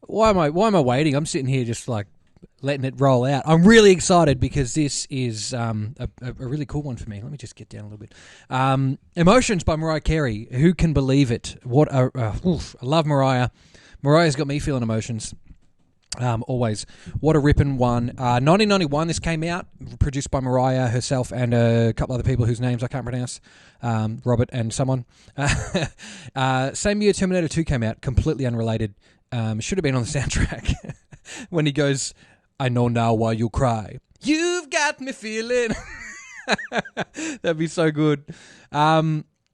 Why am I waiting? I'm sitting here just like letting it roll out. I'm really excited because this is a really cool one for me. Let me just get down a little bit. Emotions by Mariah Carey. Who can believe it? I love Mariah. Mariah's got me feeling emotions. Always. What a ripping one. 1991 this came out, produced by Mariah herself and a couple other people whose names I can't pronounce. Robert and someone. Same year Terminator 2 came out, completely unrelated. Should have been on the soundtrack. When he goes, I know now why you cry. You've got me feeling. That'd be so good.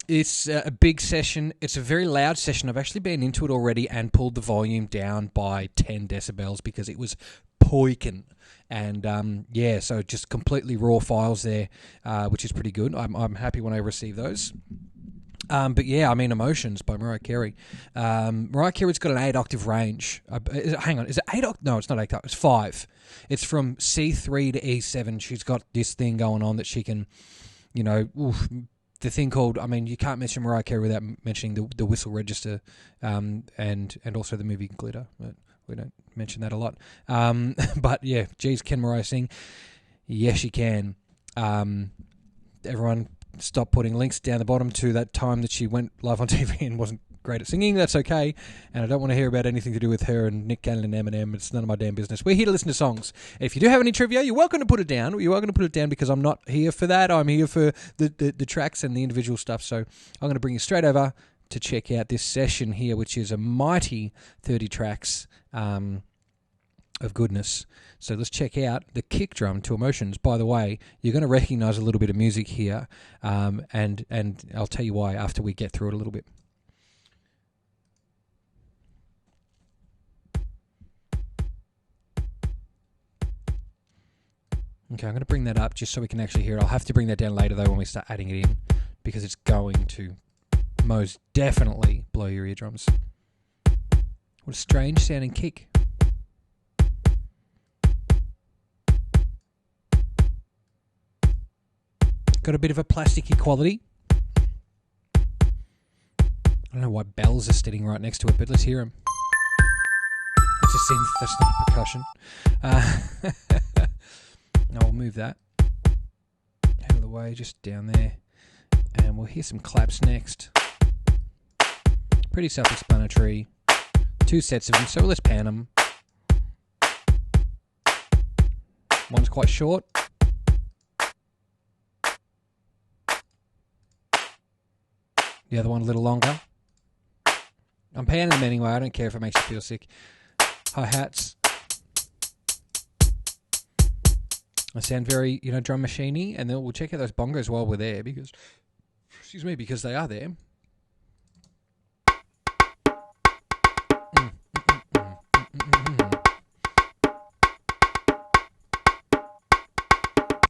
It's a big session. It's a very loud session. I've actually been into it already and pulled the volume down by 10 decibels because it was poiking. And so just completely raw files there, which is pretty good. I'm happy when I receive those. Emotions by Mariah Carey. Mariah Carey's got an 8-octave range. Hang on, is it 8 octave? No, it's not 8 octave. It's 5. It's from C3 to E7. She's got this thing going on that she can, the thing called, you can't mention Mariah Carey without mentioning the whistle register, and also the movie Glitter. But we don't mention that a lot. But yeah, geez, can Mariah sing? Yes, she can. Everyone stop putting links down the bottom to that time that she went live on TV and wasn't great at singing. That's okay. And I don't want to hear about anything to do with her and Nick Cannon and Eminem. It's none of my damn business. We're here to listen to songs. If you do have any trivia, you're welcome to put it down. You're welcome to put it down because I'm not here for that. I'm here for the tracks and the individual stuff. So I'm going to bring you straight over to check out this session here, which is a mighty 30 tracks of goodness. So let's check out the kick drum to Emotions. By the way, you're going to recognise a little bit of music here, and I'll tell you why after we get through it a little bit. Okay, I'm going to bring that up just so we can actually hear it. I'll have to bring that down later, though, when we start adding it in, because it's going to most definitely blow your eardrums. What a strange sounding kick. Got a bit of a plasticky quality. I don't know why bells are sitting right next to it, but let's hear them. That's a synth, that's not a percussion. No, we'll move that out of the way, just down there. And we'll hear some claps next. Pretty self-explanatory. 2 sets of them, so let's pan them. One's quite short. The other one a little longer. I'm panning them anyway. I don't care if it makes you feel sick. Hi-hats. I sound very, drum machine-y. And then we'll check out those bongos while we're there because they are there.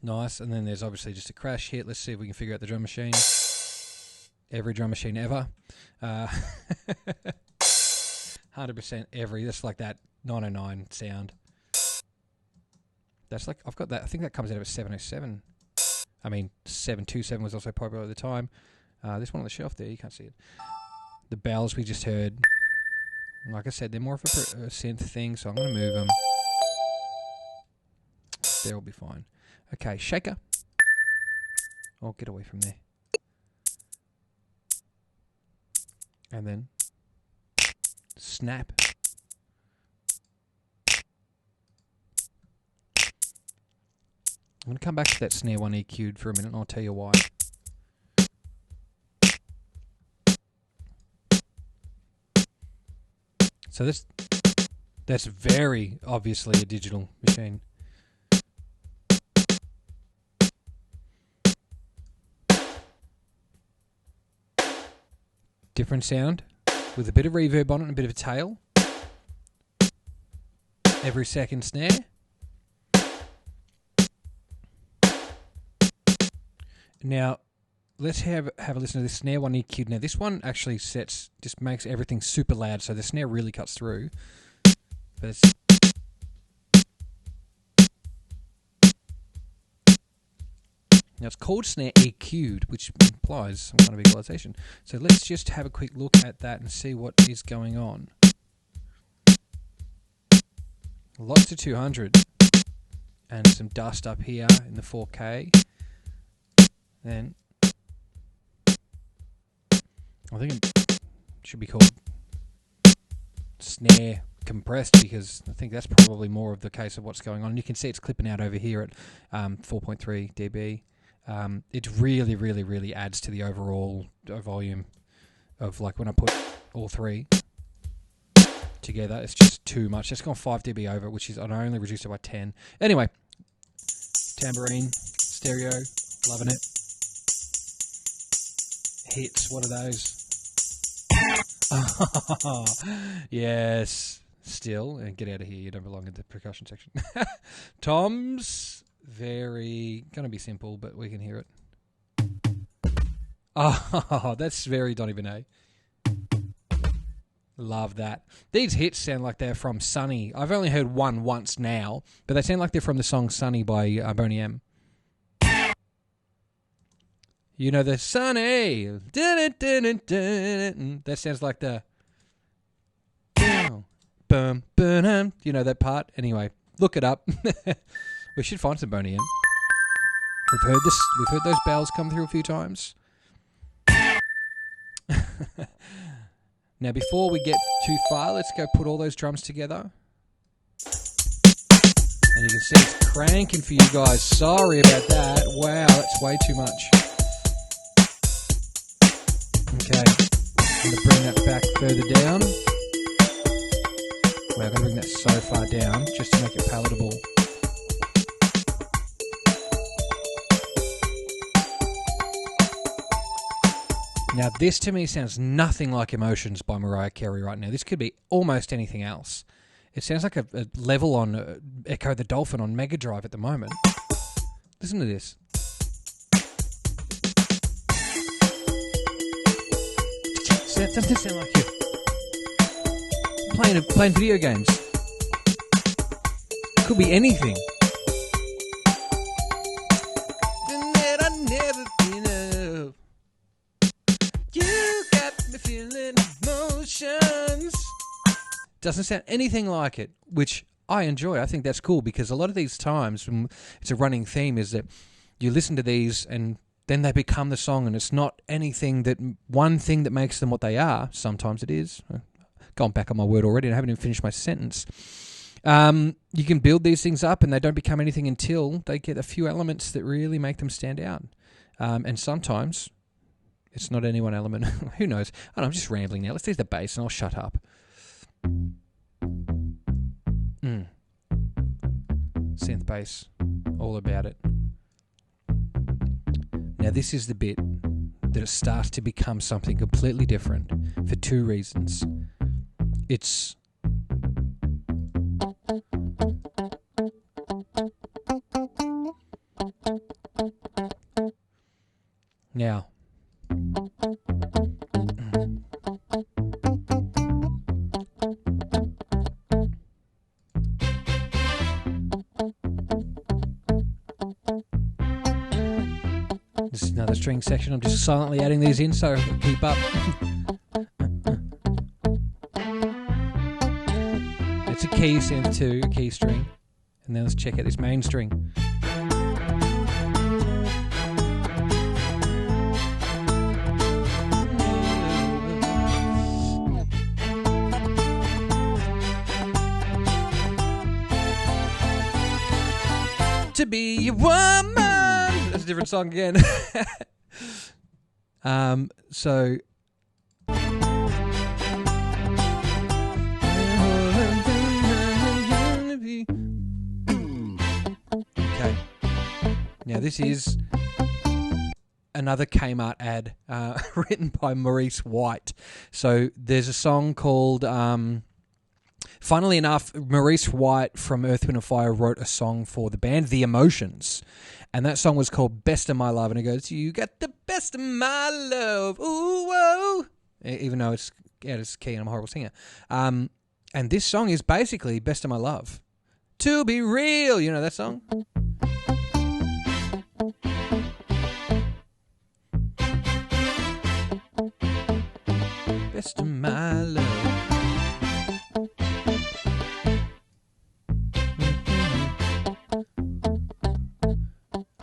Nice. And then there's obviously just a crash hit. Let's see if we can figure out the drum machine. Every drum machine ever. 100% every. That's like that 909 sound. That's like, I've got that. I think that comes out of a 707. 727 was also popular at the time. This one on the shelf there, you can't see it. The bells we just heard. Like I said, they're more of a synth thing, so I'm going to move them. They'll be fine. Okay, shaker. Oh, get away from there. And then snap. I'm going to come back to that snare one EQ'd for a minute and I'll tell you why. So that's very obviously a digital machine. Different sound with a bit of reverb on it and a bit of a tail. Every second snare. Now, let's have a listen to this snare one EQ'd. Now, this one actually just makes everything super loud, so the snare really cuts through. But now, it's called snare EQ'd, which implies some kind of equalization. So let's just have a quick look at that and see what is going on. Lots of 200. And some dust up here in the 4K. Then I think it should be called snare compressed, because I think that's probably more of the case of what's going on. And you can see it's clipping out over here at 4.3 dB. It really, really, really adds to the overall volume of, like, when I put all three together, it's just too much. It's gone 5 dB over, which is, I only reduced it by 10. Anyway, tambourine, stereo, loving it. Hits, what are those? Yes, still, and get out of here, you don't belong in the percussion section. Toms, very, gonna be simple, but we can hear it. Oh, that's very Donny Benet. Love that. These hits sound like they're from Sunny. I've only heard one once now, but they sound like they're from the song Sunny by Boney M. You know the Sunny. That sounds like the... You know that part? Anyway, look it up. We should find some Boney M. We've heard this. We've heard those bells come through a few times. Now, before we get too far, let's go put all those drums together. And you can see it's cranking for you guys. Sorry about that. Wow, that's way too much. Okay, I'm going to bring that back further down. Wow, I'm going to bring that so far down just to make it palatable. Now, this to me sounds nothing like Emotions by Mariah Carey right now. This could be almost anything else. It sounds like a level on Echo the Dolphin on Mega Drive at the moment. Listen to this. Doesn't this sound like you're playing video games? Could be anything. You got me feeling emotions. Doesn't sound anything like it, which I enjoy. I think that's cool, because a lot of these times, when it's a running theme, is that you listen to these and then they become the song, and it's not anything that one thing that makes them what they are. Sometimes it is. Gone back on my word already, and I haven't even finished my sentence. You can build these things up, and they don't become anything until they get a few elements that really make them stand out. And sometimes it's not any one element. Who knows? Oh, I'm just rambling now. Let's do the bass, and I'll shut up. Synth bass, all about it. Now, this is the bit that it starts to become something completely different for two reasons. It's... Now... This is another string section. I'm just silently adding these in so I can keep up. It's a key synth too, a key string. And then let's check out this main string. To be a woman. That's a different song again. So okay. Now this is another Kmart ad written by Maurice White. So there's a song called funnily enough, Maurice White from Earth, Wind & Fire wrote a song for the band The Emotions, and that song was called Best of My Love, and it goes, you got the best of my love, ooh, whoa, even though it's out of key and I'm a horrible singer. And this song is basically Best of My Love. To be real, you know that song? Best of my love.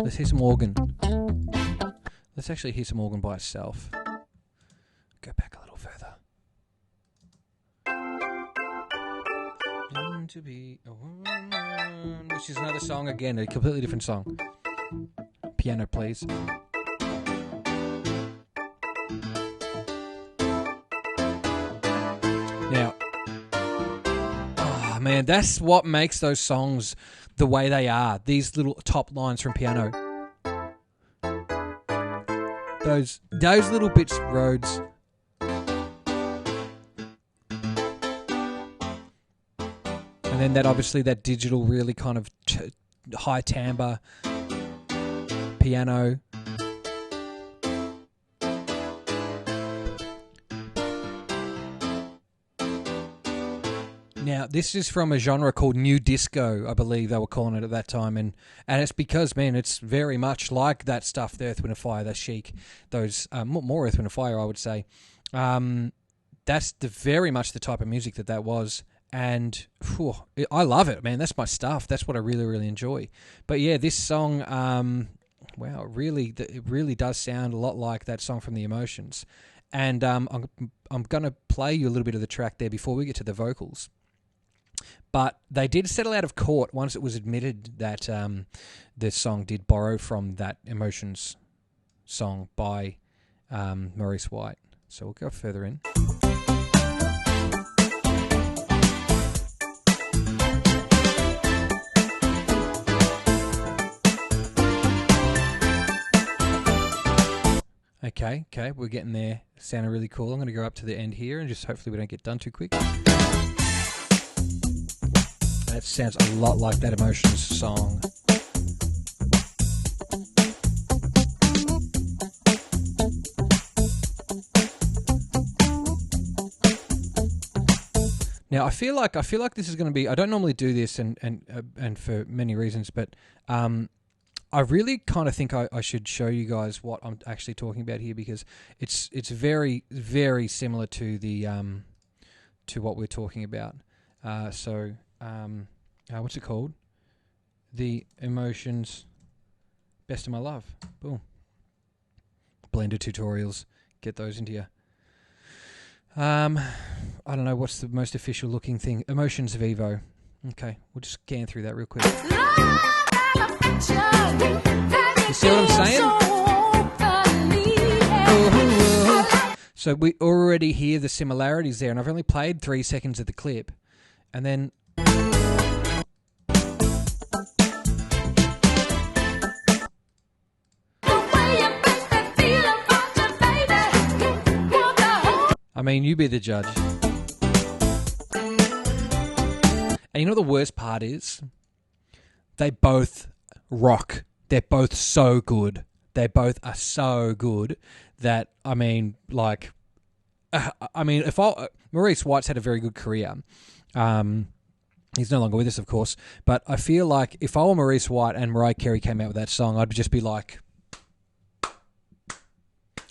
Let's hear some organ. Let's actually hear some organ by itself. Go back a little further. To be a woman, which is another song again, a completely different song. Piano, please. Now, oh man, that's what makes those songs the way they are. These little top lines from piano. Those little bits, Rhodes. And then that obviously that digital really kind of high timbre piano. Now, this is from a genre called New Disco, I believe they were calling it at that time. And it's because, man, it's very much like that stuff, the Earth, Wind & Fire, the Chic, those, more Earth, Wind & Fire, I would say. That's very much the type of music that was. And I love it, man. That's my stuff. That's what I really, really enjoy. But yeah, this song, wow, it really does sound a lot like that song from The Emotions. And I'm going to play you a little bit of the track there before we get to the vocals. But they did settle out of court once it was admitted that the song did borrow from that Emotions song by Maurice White. So we'll go further in. Okay, we're getting there. Sounding really cool. I'm going to go up to the end here and just hopefully we don't get done too quick. That sounds a lot like that Emotions song. Now I feel like this is going to be. I don't normally do this, and for many reasons, but I really kind of think I should show you guys what I'm actually talking about here, because it's very, very similar to the to what we're talking about. What's it called? The Emotions Best of My Love. Boom. Blender tutorials. Get those into you. I don't know what's the most official looking thing. Emotions of Evo. Okay, we'll just scan through that real quick. You see what I'm saying? So we already hear the similarities there, and I've only played 3 seconds of the clip, and then I mean, you be the judge. And you know what the worst part is? They both rock. They're both so good. They both are so good that, I mean, like, Maurice White's had a very good career. He's no longer with us, of course. But I feel like if I were Maurice White and Mariah Carey came out with that song, I'd just be like,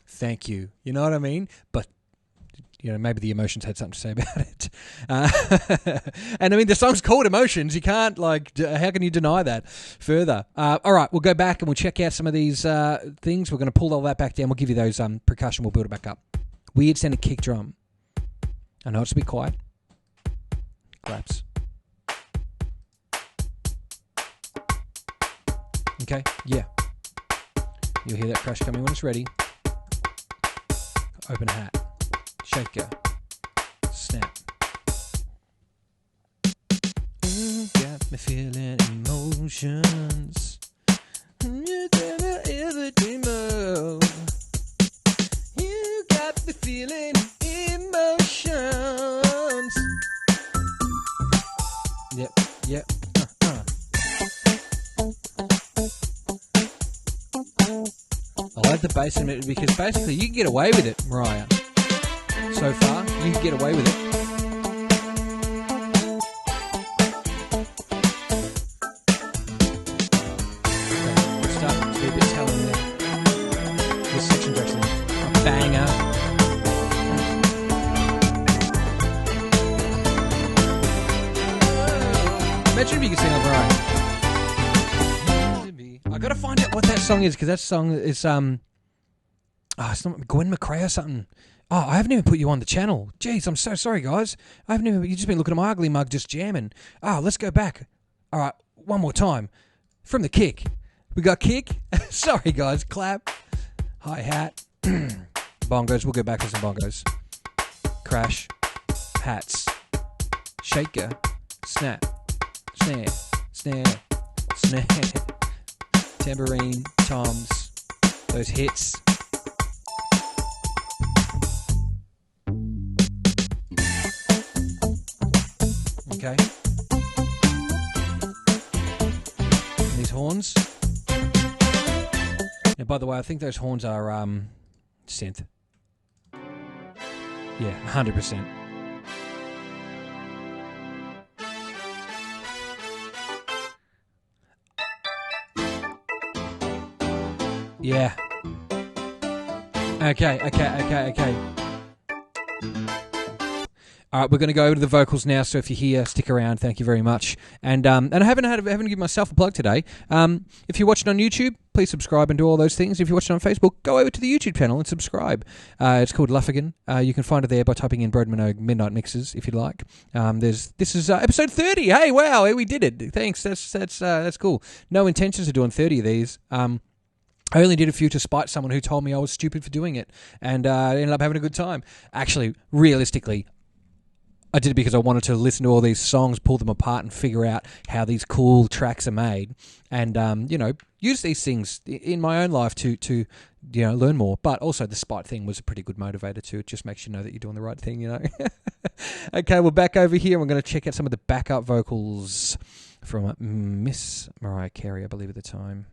thank you. You know what I mean? But you know, maybe the Emotions had something to say about it. And I mean, the song's called Emotions. You can't, like, how can you deny that further? All right, we'll go back and we'll check out some of these things. We're going to pull all that back down. We'll give you those percussion. We'll build it back up. Weird sounding kick drum. I know it's a bit quiet. Claps. Okay, yeah. You'll hear that crash coming when it's ready. Open hat. Shaker. Snap. You got me feeling emotions. You never ever dream of. You got me feeling emotions. Yep. I like the bass in it because basically you can get away with it, Mariah. So far, you can get away with it. Okay, we're starting to be a bit telling there. This section's actually a banger. Imagine if you could sing over Mariah. I got to find out what that song is because that song is it's not Gwen McRae or something. Oh, I haven't even put you on the channel. Jeez, I'm so sorry, guys. You've just been looking at my ugly mug just jamming. Let's go back. All right, one more time. From the kick. We got kick. Sorry, guys. Clap. Hi-hat. Bongos. We'll go back to some bongos. Crash. Hats. Shaker. Snap. Snare. Snare. Snare. Tambourine. Toms. Those hits. Okay. And these horns. Now, by the way, I think those horns are synth. Yeah, 100%. Yeah. Okay. All right, we're going to go over to the vocals now. So if you're here, stick around. Thank you very much. And I haven't given myself a plug today. If you're watching on YouTube, please subscribe and do all those things. If you're watching on Facebook, go over to the YouTube channel and subscribe. It's called Luffigan. You can find it there by typing in Broden Minogue Midnight Mixes if you'd like. This is episode 30. Hey, wow, we did it. Thanks. That's cool. No intentions of doing 30 of these. I only did a few to spite someone who told me I was stupid for doing it, and I ended up having a good time. Actually, realistically, I did it because I wanted to listen to all these songs, pull them apart, and figure out how these cool tracks are made, and use these things in my own life to learn more. But also, the spite thing was a pretty good motivator too. It just makes you know that you're doing the right thing, Okay, we're back over here. We're going to check out some of the backup vocals from Miss Mariah Carey, I believe at the time.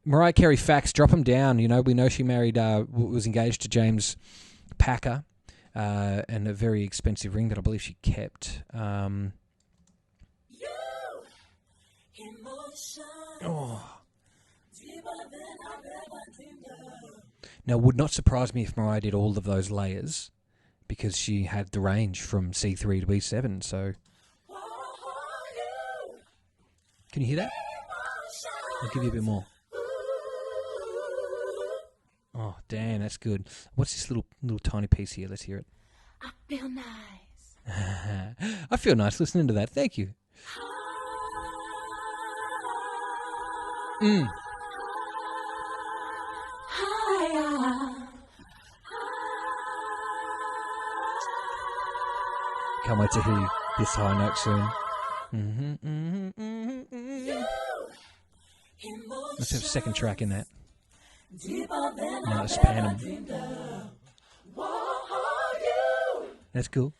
Mariah Carey facts, drop them down. We know she was engaged to James Packer. And a very expensive ring that I believe she kept. Now, it would not surprise me if Mariah did all of those layers because she had the range from C3 to E7. So, can you hear that? I'll give you a bit more. Oh, damn, that's good. What's this little tiny piece here? Let's hear it. I feel nice. I feel nice listening to that. Thank you. Can't wait to hear this high note soon. Let's have a second track in that. Let's pan them. That's cool.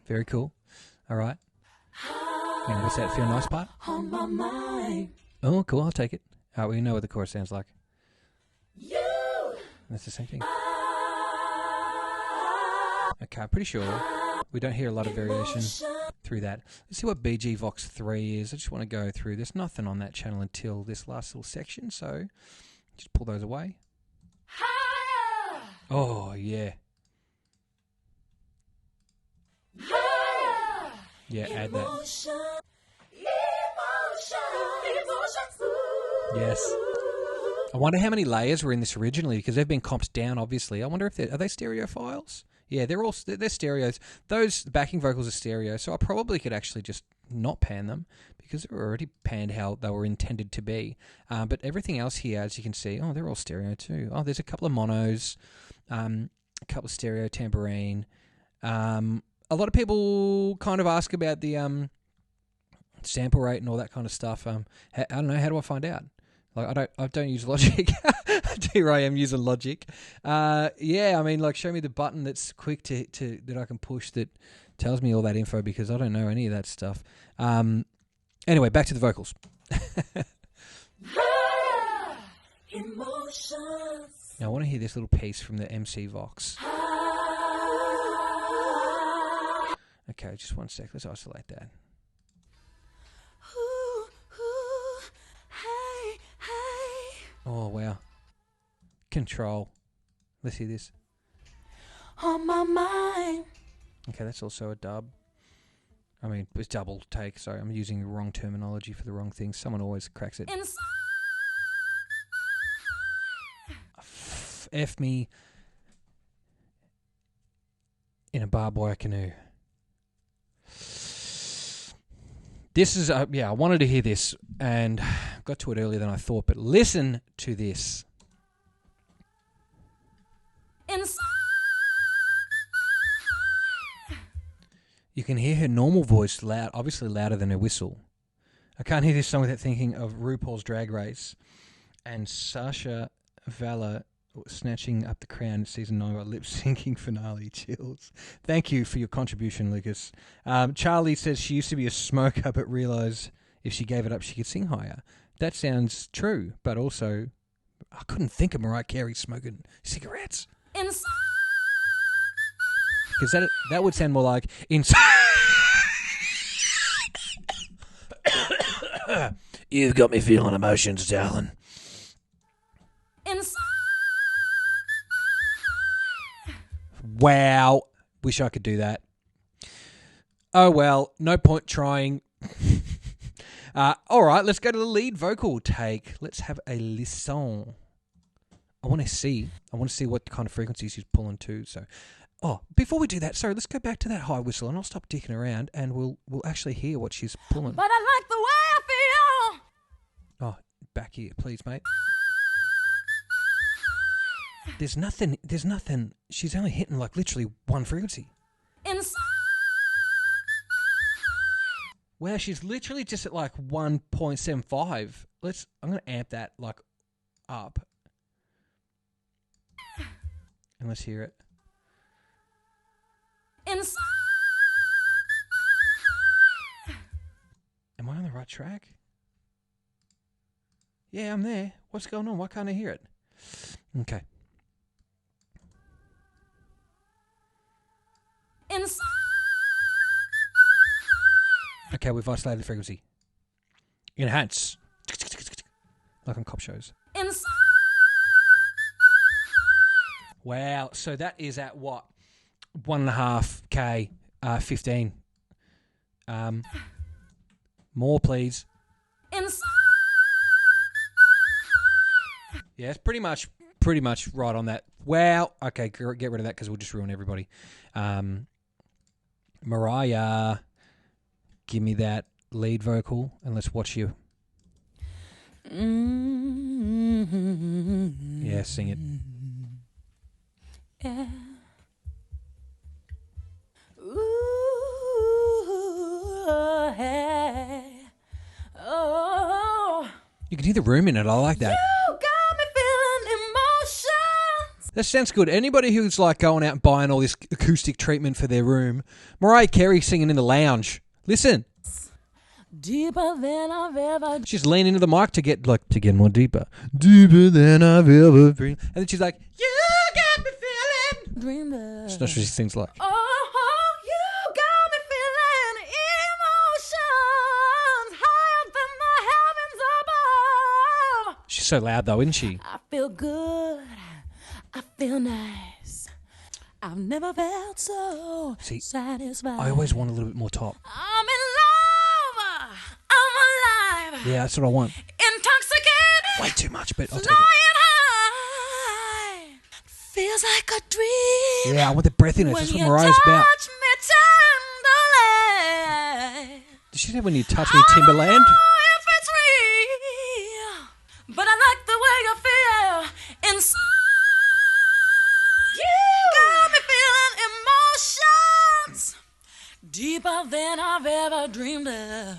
Very cool. All right. Now, what's that feel nice part? Oh, cool. I'll take it. All right, we know what the chorus sounds like. That's the same thing. Okay, I'm pretty sure we don't hear a lot of variation through that. Let's see what BG Vox 3 is. I just want to go through. There's nothing on that channel until this last little section, so just pull those away. Oh, yeah. Yeah, add that. Yes. I wonder how many layers were in this originally, because they've been comped down, obviously. I wonder if are they stereo files? Yeah, they're stereos. Those backing vocals are stereo, so I probably could actually just not pan them because they're already panned how they were intended to be. But everything else here, as you can see, they're all stereo too. Oh, there's a couple of monos, a couple of stereo tambourine. A lot of people kind of ask about the sample rate and all that kind of stuff. I don't know. How do I find out? Like I don't use Logic. Here I am using Logic. Yeah, I mean, like, show me the button that's quick to that I can push that tells me all that info, because I don't know any of that stuff. Anyway, back to the vocals. Now I want to hear this little piece from the MC Vox. Okay, just one sec. Let's isolate that. Oh, wow. Control. Let's hear this. On my mind. Okay, that's also a dub. I mean, it's double take. Sorry, I'm using the wrong terminology for the wrong thing. Someone always cracks it. F me in a barbed wire canoe. This is, I wanted to hear this and got to it earlier than I thought, but listen to this. You can hear her normal voice loud, obviously louder than her whistle. I can't hear this song without thinking of RuPaul's Drag Race and Sasha Valor snatching up the crown in season 9 lip syncing finale. Chills. Thank you for your contribution, Lucas. Charlie says she used to be a smoker but realised if she gave it up she could sing higher. That sounds true, but also I couldn't think of Mariah Carey smoking cigarettes. Because that would sound more like inside. You've got me feeling emotions, darling. Wow. Wish I could do that. Oh, well. No point trying. All right, let's go to the lead vocal take. Let's have a listen. I want to see what kind of frequencies she's pulling to. So, before we do that, sorry, let's go back to that high whistle and I'll stop dicking around and we'll actually hear what she's pulling. But I like the way I feel. Oh, back here, please, mate. There's nothing. She's only hitting like literally one frequency. Wow, she's literally just at like 1.75. I'm going to amp that like up. And let's hear it. Am I on the right track? Yeah, I'm there. What's going on? Why can't I hear it? Okay. Okay, we've isolated the frequency. Enhance. Like on cop shows. Wow, so that is at what? 1.5K, 15. More, please. Yeah, it's pretty much right on that. Wow. Okay, get rid of that because we'll just ruin everybody. Mariah, give me that lead vocal and let's watch you. Yeah, sing it. Yeah. Ooh, hey. Oh. You can hear the room in it. I like that. You got me feeling emotions. That sounds good. Anybody who's like going out and buying all this acoustic treatment for their room, Mariah Carey singing in the lounge. Listen. Deeper than I've ever. She's leaning into the mic to get more deeper. Deeper than I've ever been. And then she's like, you got me feeling. Dreamed of. That's not what she sings like. Oh, you got me feeling emotions higher than the heavens above. She's so loud though, isn't she? I feel good. I feel nice. I've never felt so satisfied. I always want a little bit more top. I'm in love. I'm alive. Yeah, that's what I want. Intoxicated. Way too much, but I'll take Flying it. high. Feels like a dream. Yeah, I want the breath in it. That's what When Mariah's you about. touch me tenderly. Did she say when you touch me, Timberland? Oh, if it's real, but I like the way you feel inside. You got me feeling emotions deeper than I've ever dreamed of.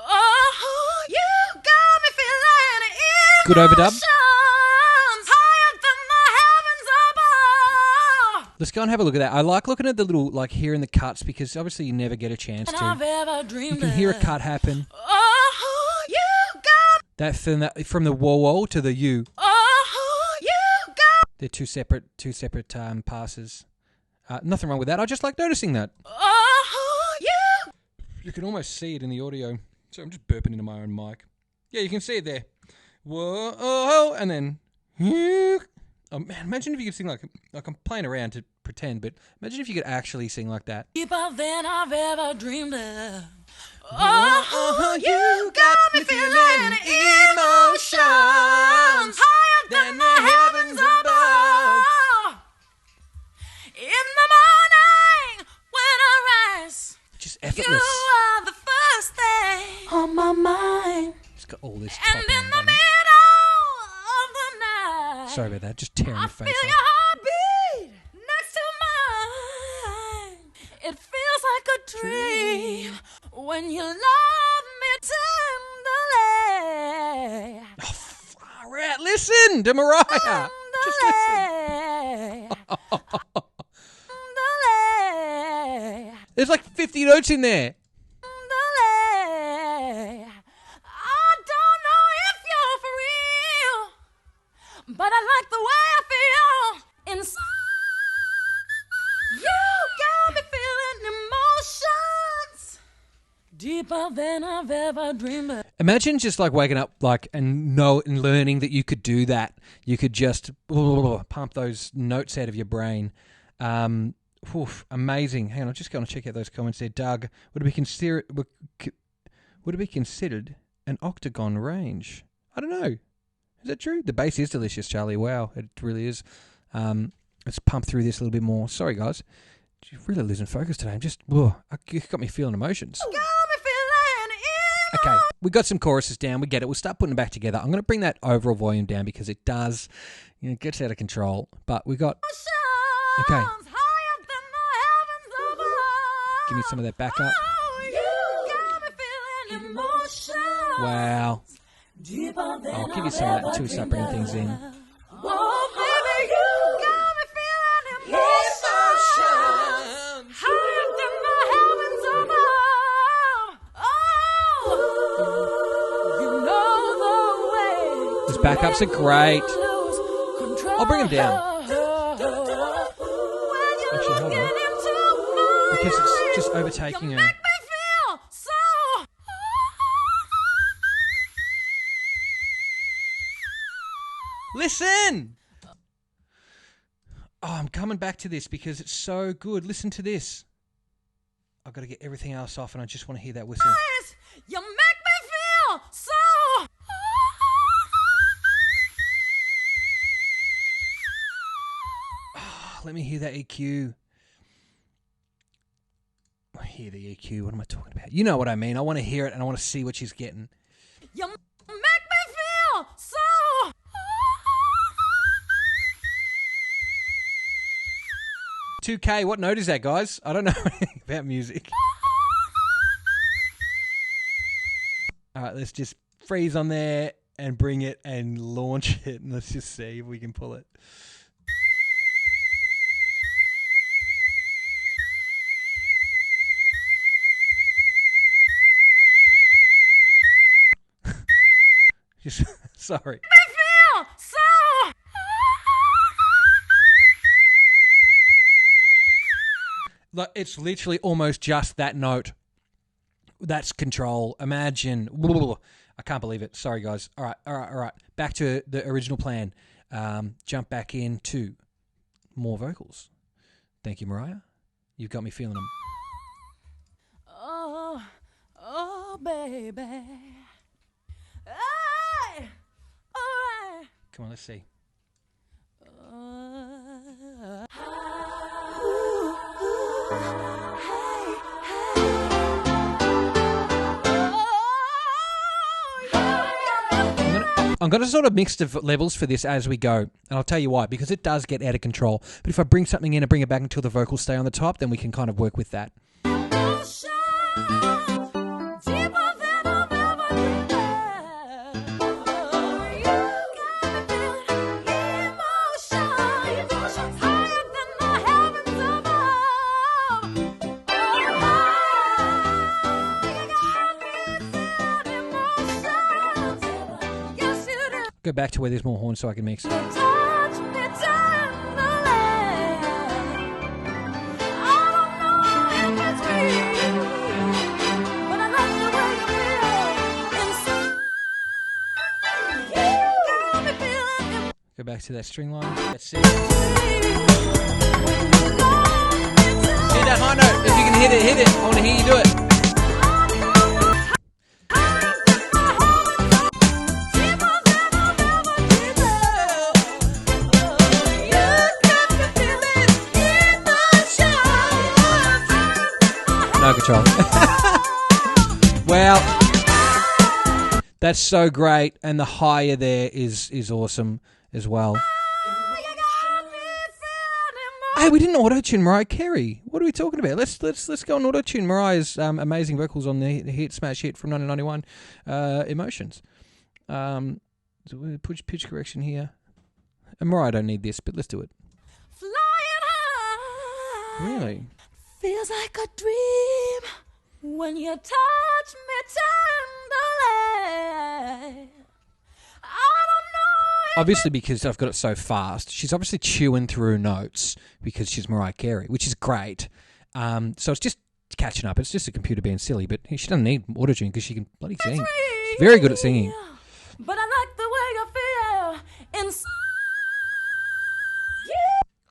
Oh, you got me feeling emotions. Good overdub. Higher than the heavens above. Let's go and have a look at that. I like looking at the little, like, hearing the cuts because obviously you never get a chance Than I've to. ever dreamed You can hear a of. cut happen. Oh, you got. That from the whoa to the you. Oh, you got. They're two separate passes. Nothing wrong with that. I just like noticing that. Oh, you. You can almost see it in the audio. So I'm just burping into my own mic. Yeah, you can see it there. Whoa, and then Oh man, imagine if you could sing like I'm playing around to pretend, but imagine if you could actually sing like that. Deeper than I've ever dreamed of. Oh, you got me feeling emotions higher than the heavens above. In the morning when I rise, Just you effortless. are the first thing on my mind. It's got all this And top in end the on it. middle of the night, Sorry about that. Just tearing I your feel face your off. heartbeat next to mine. It feels like a dream when you love me tenderly. Oh, far out. Listen to Mariah. Just listen. Tenderly. There's like 50 notes in there. Tenderly. I don't know if you're for real, but I like the way I feel inside. You got me feeling emotions deeper than I've ever dreamed of. Imagine just like waking up like and learning that you could do that. You could just pump those notes out of your brain. Amazing. Hang on, I'm just going to check out those comments there. Doug, would it be considered an octagon range? I don't know. Is that true? The bass is delicious, Charlie. Wow, it really is. Let's pump through this a little bit more. Sorry, guys. You're really losing focus today. You've got me feeling emotions. Got me feeling Okay, we got some choruses down. We get it. We'll start putting them back together. I'm going to bring that overall volume down because it does, it gets out of control. But we got. Okay. higher than the heavens above. Give me some of that back up. Oh, you got me feeling emotions Wow. deeper than I'll give you some of that until we start bringing things in. Oh, baby, you got me feeling emotions higher than the heavens above. Oh, you know the way. These backups are great. Lose control. I'll bring them down. When you Actually, hold look on. into my Because it's just eyes, overtaking you her. make me feel so. Listen! Oh, I'm coming back to this because it's so good. Listen to this. I've got to get everything else off and I just want to hear that whistle. You make me feel so. Oh, let me hear that EQ. I hear the EQ. What am I talking about? You know what I mean. I want to hear it and I want to see what she's getting. You make me feel so. 2K, what note is that, guys? I don't know anything about music. All right, let's just freeze on there and bring it and launch it, and let's just see if we can pull it. Just sorry. I feel so. Like, it's literally almost just that note. That's control. Imagine. I can't believe it. Sorry, guys. All right. Back to the original plan. Jump back into more vocals. Thank you, Mariah. You've got me feeling them. Oh, baby. Hey, all right. Come on, let's see. I'm going to sort of mix the levels for this as we go, and I'll tell you why, because it does get out of control. But if I bring something in and bring it back until the vocals stay on the top, then we can kind of work with that. Go back to where there's more horns so I can mix. Go back to that string line. That's it. Hit that high note. If you can hit it. I want to hear you do it. No control. Well, that's so great, and the higher there is awesome as well. Hey, we didn't auto-tune Mariah Carey. What are we talking about? Let's go and auto-tune Mariah's amazing vocals on the smash hit from 1991, Emotions. So we'll put pitch correction here. And Mariah don't need this, but let's do it. Flying high. Really? Feels like a dream when you touch me tenderly. I don't know. Obviously, because I've got it so fast, she's obviously chewing through notes because she's Mariah Carey, which is great. So it's just catching up. It's just a computer being silly, but she doesn't need autotune because she can bloody sing. She's very good at singing. But I like the way you feel inside.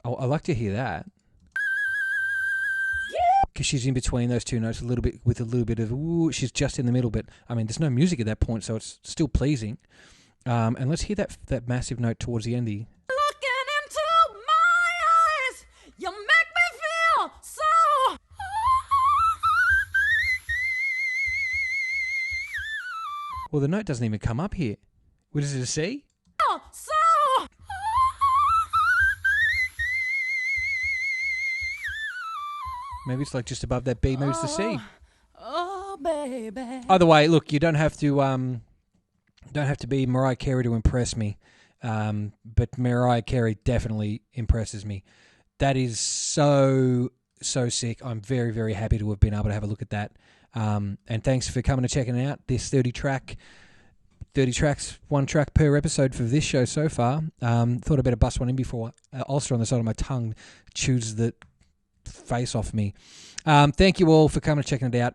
Oh, I like to hear that. Because she's in between those two notes a little bit with a little bit of ooh, she's just in the middle, but I mean there's no music at that point, so it's still pleasing. And let's hear that massive note towards the end. Looking into my eyes, you make me feel so. Well, the note doesn't even come up here. What is it, a C? So. Maybe it's like just above that B, maybe it's the C. Oh, baby. Either way, look, you don't have to be Mariah Carey to impress me, but Mariah Carey definitely impresses me. That is so sick. I'm very, very happy to have been able to have a look at that. And thanks for coming and checking it out. This 30 tracks, 1 track per episode for this show so far. Thought I'd better bust one in before ulcer on the side of my tongue chews the face off me. Thank you all for coming and checking it out.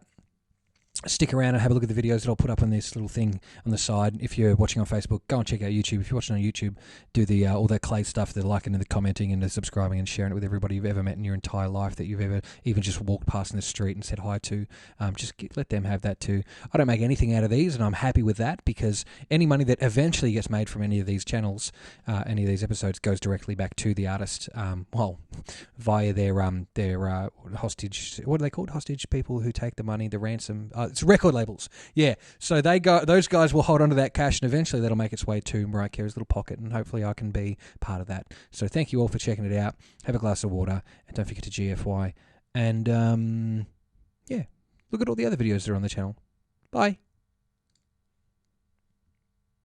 Stick around and have a look at the videos that I'll put up on this little thing on the side. If you're watching on Facebook, go and check out YouTube. If you're watching on YouTube, do the all that clay stuff, the liking and the commenting and the subscribing and sharing it with everybody you've ever met in your entire life that you've ever even just walked past in the street and said hi to. Let them have that too. I don't make anything out of these, and I'm happy with that because any money that eventually gets made from any of these channels, any of these episodes, goes directly back to the artist. Via their hostage. What are they called? Hostage people who take the money, the ransom. It's record labels. Yeah. So those guys will hold on to that cash, and eventually that'll make its way to Mariah Carey's little pocket, and hopefully I can be part of that. So thank you all for checking it out. Have a glass of water, and don't forget to GFY. And look at all the other videos that are on the channel. Bye.